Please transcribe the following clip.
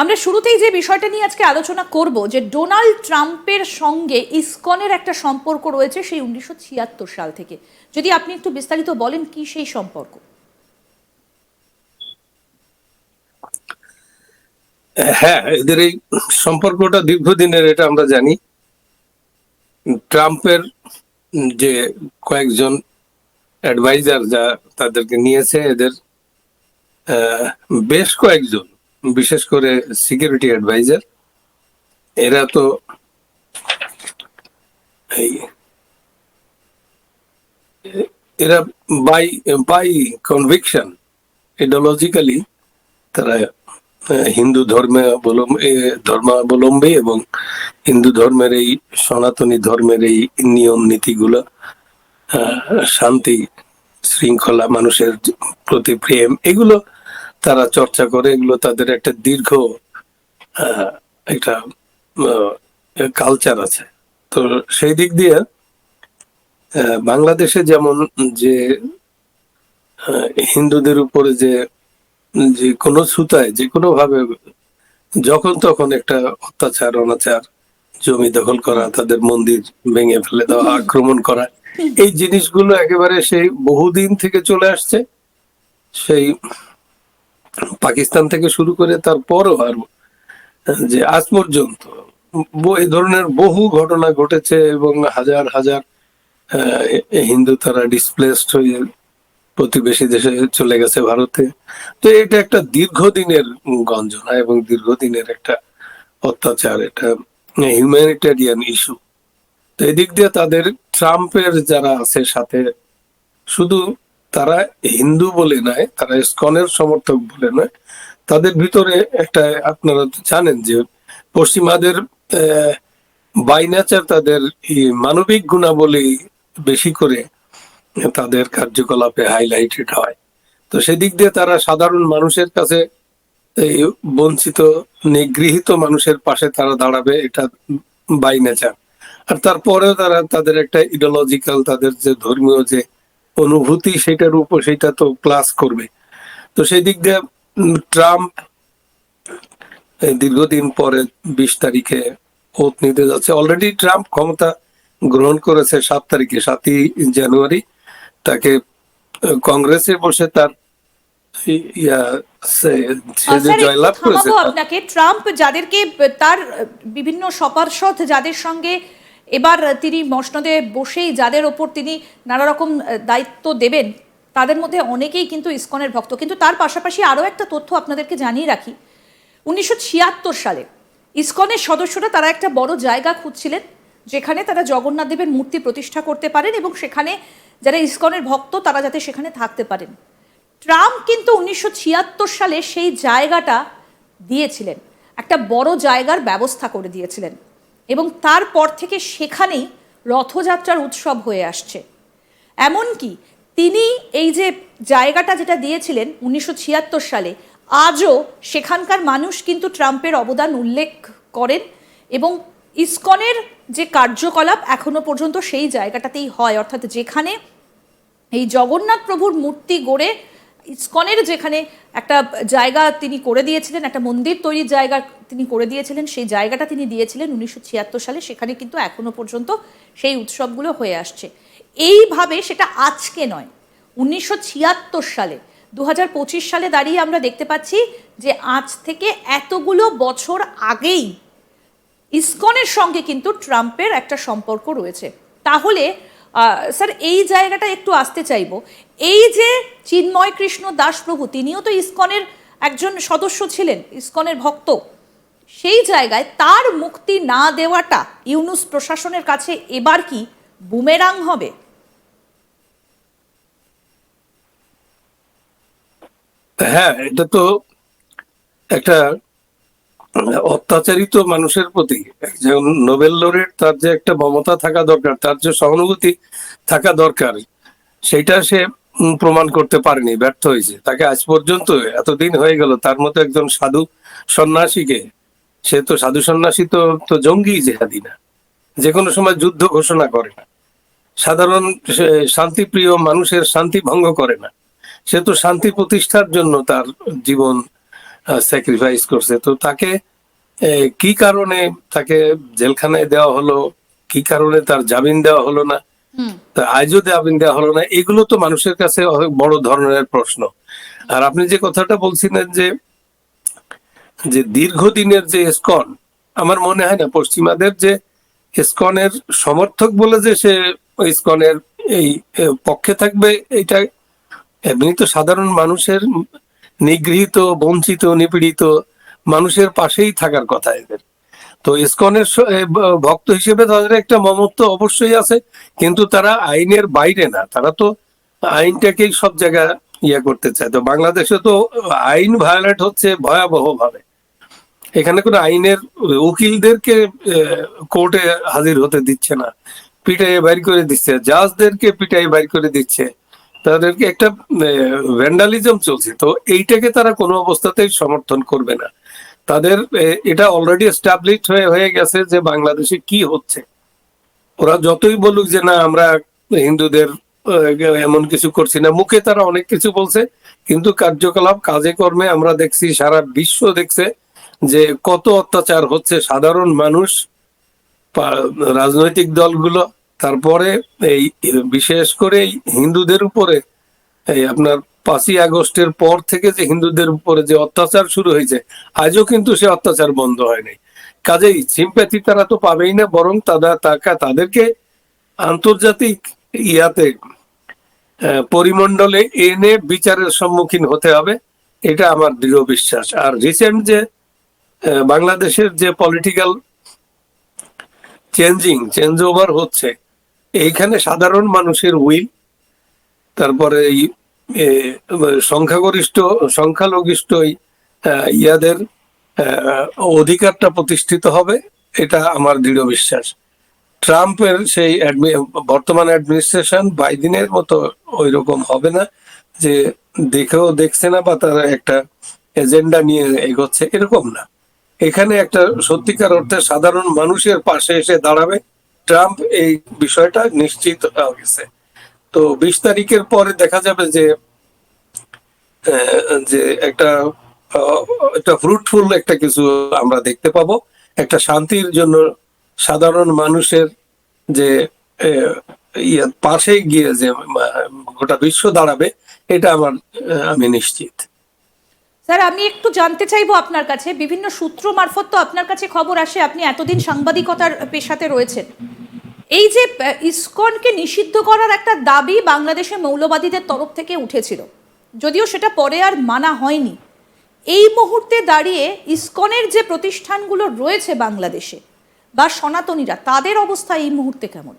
আমরা শুরুতেই যে বিষয়টা নিয়ে আজকে আলোচনা করব যে ডোনাল্ড ট্রাম্পের সঙ্গে ইসকনের একটা সম্পর্ক রয়েছে সেই 1976 সাল থেকে। যদি আপনি একটু বিস্তারিত বলেন কি সেই সম্পর্ক। হ্যাঁ, এদের এই সম্পর্কটা দীর্ঘদিনের, এটা আমরা জানি। ট্রাম্পের যে কয়েকজন অ্যাডভাইজার যা তাদেরকে নিয়েছে, এদের বেশ কয়েকজন, বিশেষ করে সিকিউরিটি অ্যাডভাইজার, এরা তো এই এরা বাই বাই কনভিকশন, আইডিওলজিক্যালি তারা হিন্দু ধর্মাবলম্বী এবং হিন্দু ধর্মের এই সনাতনী ধর্মের এই নিয়ম নীতিগুলো, শান্তি শৃঙ্খলা, মানুষের প্রতি প্রেম, এগুলো তারা চর্চা করে। এগুলো তাদের একটা দীর্ঘ একটা কালচার আছে। তো সেই দিক দিয়ে বাংলাদেশে যেমন যে হিন্দুদের উপরে যে যে কোনো ছুতায় যে কোনো ভাবে যখন তখন একটা অত্যাচার অনাচার, জমি দখল করা, তাদের মন্দির ভেঙে ফেলে দেওয়া, আক্রমণ করা, এই জিনিসগুলো একেবারে সেই বহুদিন থেকে চলে আসছে। সেই পাকিস্তান থেকে শুরু করে তারপরও আর যে আজ পর্যন্ত এই ধরনের বহু ঘটনা ঘটেছে এবং হাজার হাজার হিন্দু তারা ডিসপ্লেসড হয়ে প্রতিবেশী দেশে চলে গেছে, ভারতে। তো এটা একটা দীর্ঘদিনের গঞ্জনা এবং দীর্ঘদিনের একটা অত্যাচার, এটা হিউম্যানিটেরিয়ান ইস্যু। তো এদিক দিয়ে তাদের ট্রাম্পের যারা আছে সাথে, শুধু তারা হিন্দু বলে নয়, তারা ইসকনের সমর্থক বলে নয়, তাদের ভিতরে একটা, আপনারা তো জানেন যে পশ্চিমাদের বাই নেচার তাদের মানবিক গুণাবলী বেশি করে তাদের কার্যকলাপে হাইলাইটেড হয়। তো সেদিক দিয়ে তারা সাধারণ মানুষের কাছে, এই বঞ্চিত নিগৃহীত মানুষের পাশে তারা দাঁড়াবে, এটা বাই নেচার। আর তারপরেও তারা তাদের একটা ইডিওলজিক্যাল, তাদের যে ধর্মীয় যে অনুভূতি, সেটার উপর সেটা তো ক্লাস করবে। তো সেই দিক দিয়ে ট্রাম্প দীর্ঘদিন পরে 20 তারিখে ভোট নিতে যাচ্ছে। অলরেডি ট্রাম্প ক্ষমতা গ্রহণ করেছে 7 তারিখে, 7ই জানুয়ারি। তাকে কংগ্রেসে বসে তার জয়লাভ করেছে। আপনাকে ট্রাম্প যাদেরকে তার বিভিন্ন সপার্ষদ যাদের সঙ্গে এবার তিনি মসনদে বসেই যাদের ওপর তিনি নানা রকম দায়িত্ব দেবেন, তাদের মধ্যে অনেকেই কিন্তু ইসকনের ভক্ত। কিন্তু তার পাশাপাশি আরও একটা তথ্য আপনাদেরকে জানিয়ে রাখি, 1976 সালে ইসকনের সদস্যরা তারা একটা বড় জায়গা খুঁজছিলেন যেখানে তারা জগন্নাথ দেবের মূর্তি প্রতিষ্ঠা করতে পারেন এবং সেখানে যারা ইসকনের ভক্ত তারা যাতে সেখানে থাকতে পারেন। ট্রাম্প কিন্তু 1976 সালে সেই জায়গাটা দিয়েছিলেন, একটা বড় জায়গার ব্যবস্থা করে দিয়েছিলেন এবং তারপর থেকে সেখানেই রথযাত্রার উৎসব হয়ে আসছে। এমনকি তিনি এই যে জায়গাটা যেটা দিয়েছিলেন 1976 সালে, আজও সেখানকার মানুষ কিন্তু ট্রাম্পের অবদান উল্লেখ করেন এবং ইসকনের যে কার্যকলাপ এখনো পর্যন্ত সেই জায়গাটাতেই হয়। অর্থাৎ যেখানে এই জগন্নাথ প্রভুর মূর্তি গড়ে ইসকনের যেখানে একটা জায়গা তিনি করে দিয়েছিলেন, একটা মন্দির তৈরির জায়গা তিনি করে দিয়েছিলেন, সেই জায়গাটা তিনি দিয়েছিলেন 1976 সালে। সেখানে কিন্তু এখনো পর্যন্ত সেই উৎসবগুলো হয়ে আসছে। এইভাবে সেটা আজকে নয়, 1976 সালে, 2025 সালে দাঁড়িয়ে আমরা দেখতে পাচ্ছি যে আজ থেকে এতগুলো বছর আগেই ইসকনের সঙ্গে কিন্তু ট্রাম্পের একটা সম্পর্ক রয়েছে। তাহলে স্যার এই জায়গাটা একটু আসতে চাইব, এই যে চিন্ময় কৃষ্ণ দাস প্রভু, তিনিও তো ইসকনের একজন সদস্য ছিলেন, ইসকনের ভক্ত। সেই জায়গায় তার মুক্তি না দেওয়াটা ইউনুস প্রশাসনের কাছে এবার কি বুমেরাং হবে? হ্যাঁ, এটা তো একটা অত্যাচারিত মানুষের প্রতি একজন নোবেল লরেট, তার যে একটা মমতা থাকা দরকার, তার যে সহানুভূতি থাকা দরকার, সেটা সে প্রমাণ করতে পারেনি, ব্যর্থ হয়েছে। তাকে আজ পর্যন্ত এতদিন হয়ে গেল, তার মতো একজন সাধু সন্ন্যাসীকে, সে তো সাধু সন্ন্যাসী তো তো জঙ্গি জেহাদি না, যে কোনো সময় যুদ্ধ ঘোষণা করে না, সাধারণ শান্তিপ্রিয় মানুষের শান্তি ভঙ্গ করে না, সে তো শান্তি প্রতিষ্ঠার জন্য তার জীবন স্যাক্রিফাইস করছে। তো তাকে কি কারণে তাকে জেলখানায় দেওয়া হলো, কি কারণে তার জামিন দেওয়া হলো না, হুম। তা আজও জামিন দেওয়া হলো না, এগুলো তো মানুষের কাছে অনেক বড় ধরনের প্রশ্ন। আর আপনি যে কথাটা বলছিলেন যে যে দীর্ঘদিনের যে ইসকন, আমার মনে হয় না পশ্চিমাদের যে ইসকনের সমর্থক বলে যে সে ইসকনের এই পক্ষে থাকবে, এটা এমনি তো সাধারণ মানুষের, নিগৃহীত, বঞ্চিত, নিপীড়িত মানুষের পাশেই থাকার কথা এদের। তো ইসকনের ভক্ত হিসেবে তাদের একটা মমত্ব অবশ্যই আছে, কিন্তু তারা আইনের বাইরে না, তারা তো আইনটাকেই সব জায়গায় করতে চায়। তো বাংলাদেশে তো আইন ভায়োলেট হচ্ছে ভয়াবহ ভাবে। এখানে কোনো আইনের উকিলদেরকে কোর্টে হাজির হতে দিচ্ছে না, পিটাইয়ে বাইর করে দিচ্ছে, জাজদেরকে পিটাইয়ে বাইর করে দিচ্ছে, তাদেরকে একটা ভ্যান্ডালিজম চলছে। তো এইটাকে তারা কোনো অবস্থাতেই সমর্থন করবে না। তাদের এটা অলরেডি এস্টাবলিশড হয়ে গেছে যে বাংলাদেশে কি হচ্ছে। ওরা যতই বলুক যে না আমরা হিন্দুদের এমন কিছু করছি না, মুখে তারা অনেক কিছু বলছে, কিন্তু কার্যকলাপ, কাজে কর্মে আমরা দেখছি, সারা বিশ্ব দেখছে যে কত অত্যাচার হচ্ছে সাধারণ মানুষ, রাজনৈতিক দলগুলো, তারপরে এই বিশেষ করে হিন্দুদের উপরে এই আপনার 5ই আগস্টের পর থেকে যে হিন্দুদের উপরে যে অত্যাচার শুরু হয়েছে, আজও কিন্তু সে অত্যাচার বন্ধ হয়নি। কাজেই সিম্প্যাথি তারা তো পাবেই না, বরং তাদেরকে আন্তর্জাতিক ইয়াতে পরিমণ্ডলে এনে বিচারের সম্মুখীন হতে হবে, এটা আমার দৃঢ় বিশ্বাস। আর রিসেন্ট যে বাংলাদেশের যে পলিটিক্যাল চেঞ্জ ওভার হচ্ছে, এইখানে সাধারণ মানুষের উইল, তারপরে এই সংখ্যালঘিষ্ঠ ইয়াদের অধিকারটা প্রতিষ্ঠিত হবে, এটা আমার দৃঢ় বিশ্বাস। ট্রাম্পের সেই বর্তমান অ্যাডমিনিস্ট্রেশন বাইডেনের মতো ওই রকম হবে না, যে দেখছে না বা তারা একটা এজেন্ডা নিয়ে এগোচ্ছে, এরকম না। এখানে একটা সত্যিকার অর্থে সাধারণ মানুষের পাশে এসে দাঁড়াবে ট্রাম্প, এই বিষয়টা নিশ্চিত হয়ে গেছে। তো 20 তারিখের পরে দেখা যাবে যে যে একটা ফ্রুটফুল একটা কিছু আমরা দেখতে পাবো, একটা শান্তির জন্য সাধারণ মানুষের যে পাশে গিয়ে যে গোটা বিশ্ব দাঁড়াবে, এটা আমি নিশ্চিত। স্যার, আমি একটু জানতে চাইবো আপনার কাছে, বিভিন্ন সূত্র মারফত তো আপনার কাছে খবর আসে, আপনি এতদিন সাংবাদিকতার পেশাতে রয়েছেন, এই যে ইসকনকে নিষিদ্ধ করার একটা দাবি বাংলাদেশে মৌলবাদীদের তরফ থেকে উঠেছিল, যদিও সেটা পরে আর মানা হয়নি, এই মুহূর্তে দাঁড়িয়ে ইসকনের যে প্রতিষ্ঠানগুলো রয়েছে বাংলাদেশে বা সনাতনীরা, তাদের অবস্থা এই মুহূর্তে কেমন?